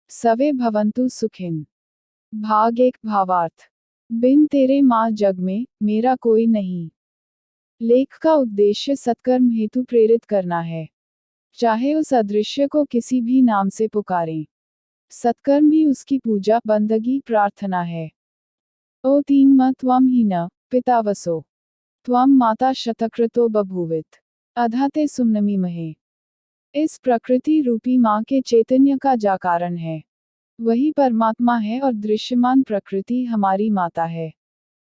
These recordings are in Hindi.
सवे भवन्तु सुखिन। भाग एक भावार्थ। बिन तेरे माँ जग में मेरा कोई नहीं। लेख का उद्देश्य सत्कर्म हेतु प्रेरित करना है, चाहे उस अदृश्य को किसी भी नाम से पुकारें। सत्कर्म ही उसकी पूजा बंदगी प्रार्थना है। ओ तीन म त्वम ही न पितावसो त्वम माता शतकृतो बभूवित अधा ते सुमनमी महे। इस प्रकृति रूपी माँ के चैतन्य का जाकारण है। वही परमात्मा है और दृश्यमान प्रकृति हमारी माता है।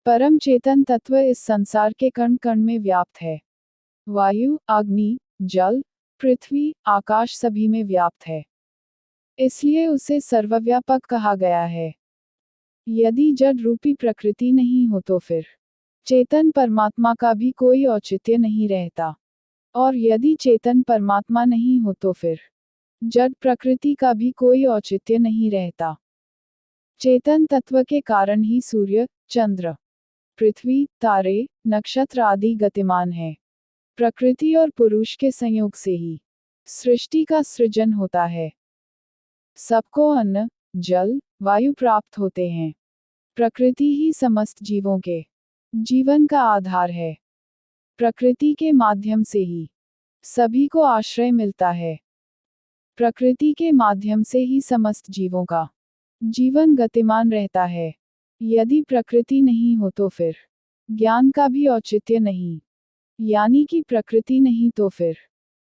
परम चेतन तत्व इस संसार के कण कण में व्याप्त है। वायु, अग्नि, जल, पृथ्वी, आकाश सभी में व्याप्त है। इसलिए उसे सर्वव्यापक कहा गया है। यदि जड़ रूपी प्रकृति नहीं हो तो फिर चेतन परमात्मा का भी कोई औचित्य नहीं रहता। और यदि चेतन परमात्मा नहीं हो तो फिर जड़ प्रकृति का भी कोई औचित्य नहीं रहता। चेतन तत्व के कारण ही सूर्य, चंद्र, पृथ्वी, तारे, नक्षत्र आदि गतिमान है। प्रकृति और पुरुष के संयोग से ही सृष्टि का सृजन होता है। सबको अन्न, जल, वायु प्राप्त होते हैं। प्रकृति ही समस्त जीवों के जीवन का आधार है। प्रकृति के माध्यम से ही सभी को आश्रय मिलता है। प्रकृति के माध्यम से ही समस्त जीवों का जीवन गतिमान रहता है। यदि प्रकृति नहीं हो तो फिर ज्ञान का भी औचित्य नहीं। यानी कि प्रकृति नहीं तो फिर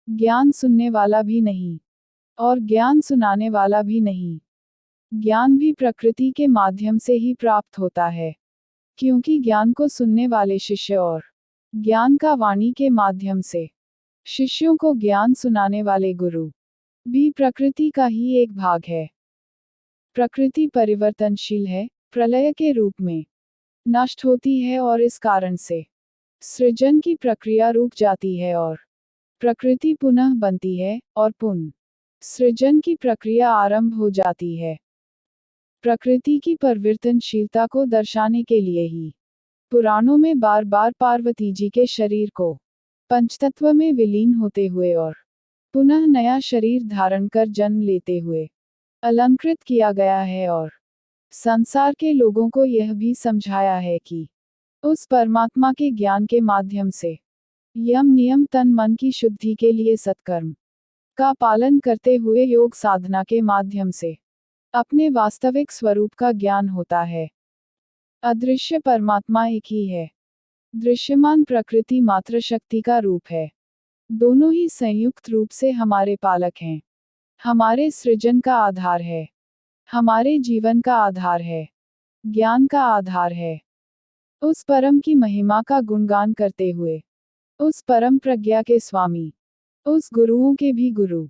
ज्ञान सुनने वाला भी नहीं और ज्ञान सुनाने वाला भी नहीं। ज्ञान भी प्रकृति के माध्यम से ही प्राप्त होता है, क्योंकि ज्ञान को सुनने वाले शिष्य और ज्ञान का वाणी के माध्यम से शिष्यों को ज्ञान सुनाने वाले गुरु भी प्रकृति का ही एक भाग है। प्रकृति परिवर्तनशील है, प्रलय के रूप में नष्ट होती है और इस कारण से सृजन की प्रक्रिया रुक जाती है और प्रकृति पुनः बनती है और पुनः सृजन की प्रक्रिया आरंभ हो जाती है। प्रकृति की परिवर्तनशीलता को दर्शाने के लिए ही पुराणों में बार बार पार्वती जी के शरीर को पंचतत्व में विलीन होते हुए और पुनः नया शरीर धारण कर जन्म लेते हुए अलंकृत किया गया है और संसार के लोगों को यह भी समझाया है कि उस परमात्मा के ज्ञान के माध्यम से यम नियम तन मन की शुद्धि के लिए सत्कर्म का पालन करते हुए योग साधना के माध्यम से अपने वास्तविक स्वरूप का ज्ञान होता है। अदृश्य परमात्मा एक ही है। दृश्यमान प्रकृति मात्र शक्ति का रूप है। दोनों ही संयुक्त रूप से हमारे पालक हैं, हमारे सृजन का आधार है, हमारे जीवन का आधार है, ज्ञान का आधार है। उस परम की महिमा का गुणगान करते हुए, उस परम प्रज्ञा के स्वामी, उस गुरुओं के भी गुरु,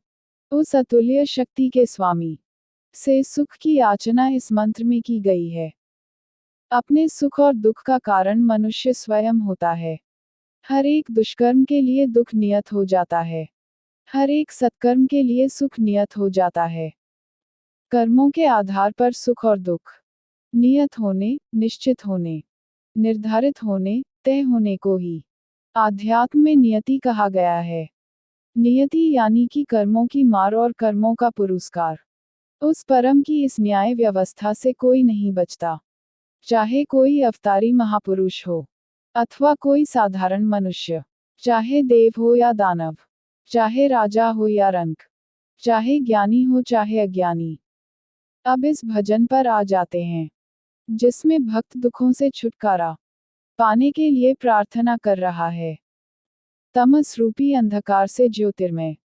उस अतुल्य शक्ति के स्वामी से सुख की याचना इस मंत्र में की गई है। अपने सुख और दुख का कारण मनुष्य स्वयं होता है। हर एक दुष्कर्म के लिए दुख नियत हो जाता है, हर एक सत्कर्म के लिए सुख नियत हो जाता है। कर्मों के आधार पर सुख और दुख नियत होने, निश्चित होने, निर्धारित होने, तय होने को ही आध्यात्म में नियति कहा गया है। नियति यानी कि कर्मों की मार और कर्मों का पुरस्कार। उस परम की इस न्याय व्यवस्था से कोई नहीं बचता, चाहे कोई अवतारी महापुरुष हो अथवा कोई साधारण मनुष्य, चाहे देव हो या दानव, चाहे राजा हो या रंक, चाहे ज्ञानी हो चाहे अज्ञानी। अब इस भजन पर आ जाते हैं, जिसमें भक्त दुखों से छुटकारा पाने के लिए प्रार्थना कर रहा है। तमस रूपी अंधकार से ज्योतिर्मय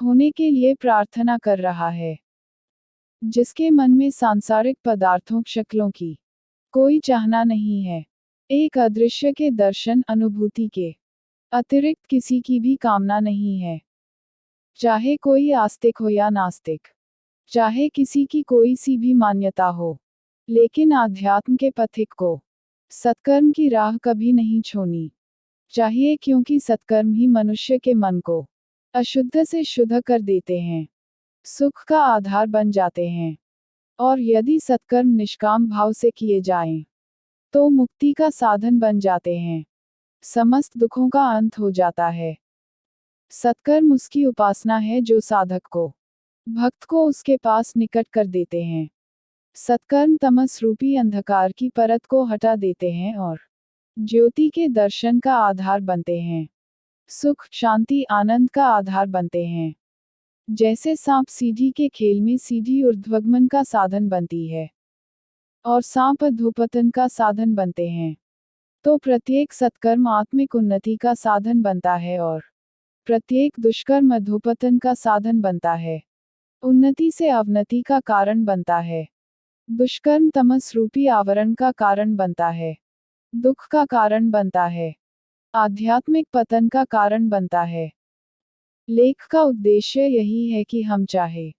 होने के लिए प्रार्थना कर रहा है। जिसके मन में सांसारिक पदार्थों शक्लों की कोई चाहना नहीं है, एक अदृश्य के दर्शन अनुभूति के अतिरिक्त किसी की भी कामना नहीं है। चाहे कोई आस्तिक हो या नास्तिक, चाहे किसी की कोई सी भी मान्यता हो, लेकिन आध्यात्म के पथिक को सत्कर्म की राह कभी नहीं छोड़नी चाहिए, क्योंकि सत्कर्म ही मनुष्य के मन को अशुद्ध से शुद्ध कर देते हैं, सुख का आधार बन जाते हैं। और यदि सत्कर्म निष्काम भाव से किए जाएं, तो मुक्ति का साधन बन जाते हैं, समस्त दुखों का अंत हो जाता है। सत्कर्म उसकी उपासना है जो साधक को भक्त को उसके पास निकट कर देते हैं। सत्कर्म तमस रूपी अंधकार की परत को हटा देते हैं और ज्योति के दर्शन का आधार बनते हैं। सुख शांति आनंद का आधार बनते हैं। जैसे सांप सीढ़ी के खेल में सीढ़ी ऊर्ध्वगमन का साधन बनती है और सांप अधोपतन का साधन बनते हैं, तो प्रत्येक सत्कर्म आत्मिक उन्नति का साधन बनता है और प्रत्येक दुष्कर्म अधोपतन का साधन बनता है, उन्नति से अवनति का कारण बनता है। दुष्कर्म तमस रूपी आवरण का कारण बनता है, दुख का कारण बनता है, आध्यात्मिक पतन का कारण बनता है। लेख का उद्देश्य यही है कि हम चाहे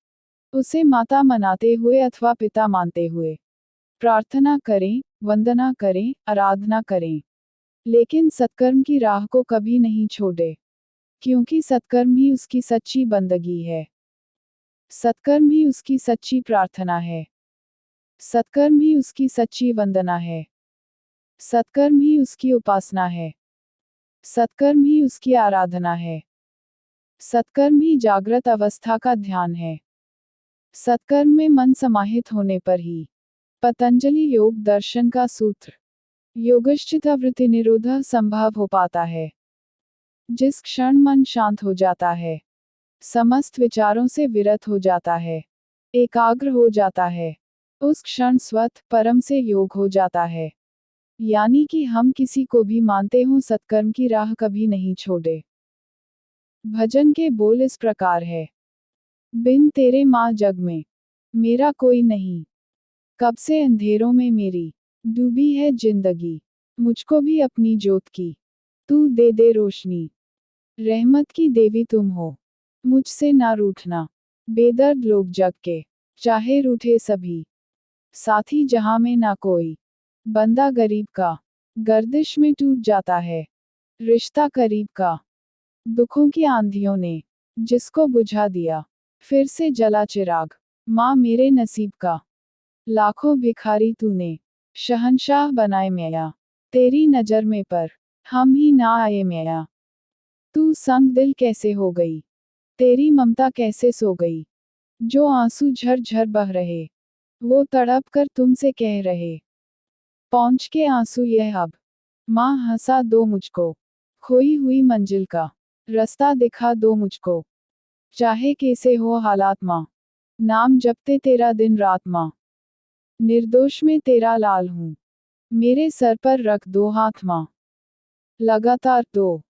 उसे माता मनाते हुए अथवा पिता मानते हुए प्रार्थना करें, वंदना करें, आराधना करें, लेकिन सत्कर्म की राह को कभी नहीं छोड़े, क्योंकि सत्कर्म ही उसकी सच्ची बंदगी है। सत्कर्म ही उसकी सच्ची प्रार्थना है। सत्कर्म ही उसकी सच्ची वंदना है। सत्कर्म ही उसकी उपासना है। सत्कर्म ही उसकी आराधना है। सत्कर्म ही जागृत अवस्था का ध्यान है। सत्कर्म में मन समाहित होने पर ही पतंजलि योग दर्शन का सूत्र योगश्चित्तवृत्ति निरोध संभव हो पाता है। जिस क्षण मन शांत हो जाता है, समस्त विचारों से विरत हो जाता है, एकाग्र हो जाता है, उस क्षण स्वत परम से योग हो जाता है। यानी कि हम किसी को भी मानते हों सत्कर्म की राह कभी नहीं छोड़े। भजन के बोल इस प्रकार है। बिन तेरे माँ जग में मेरा कोई नहीं, कब से अंधेरों में मेरी डूबी है जिंदगी, मुझको भी अपनी जोत की तू दे दे रोशनी। रहमत की देवी तुम हो, मुझसे ना रूठना। बेदर्द लोग जग के चाहे रूठे सभी, साथी जहां में ना कोई। बंदा गरीब का गर्दिश में टूट जाता है, रिश्ता करीब का दुखों की आंधियों ने जिसको बुझा दिया, फिर से जला चिराग। माँ मेरे नसीब का लाखों भिखारी तूने शहंशाह बनाए मैया, तेरी नजर में पर हम ही ना आए मैया। तू संग दिल कैसे हो गई, तेरी ममता कैसे सो गई। जो आंसू झर झर बह रहे, वो तड़प कर तुमसे कह रहे, पहुंच के आंसू यह अब। माँ हंसा दो मुझको, खोई हुई मंजिल का रास्ता दिखा दो मुझको। चाहे कैसे हो हालात माँ, नाम जपते तेरा दिन रात माँ। निर्दोष में तेरा लाल हूँ, मेरे सर पर रख दो हाथ माँ। लगातार दो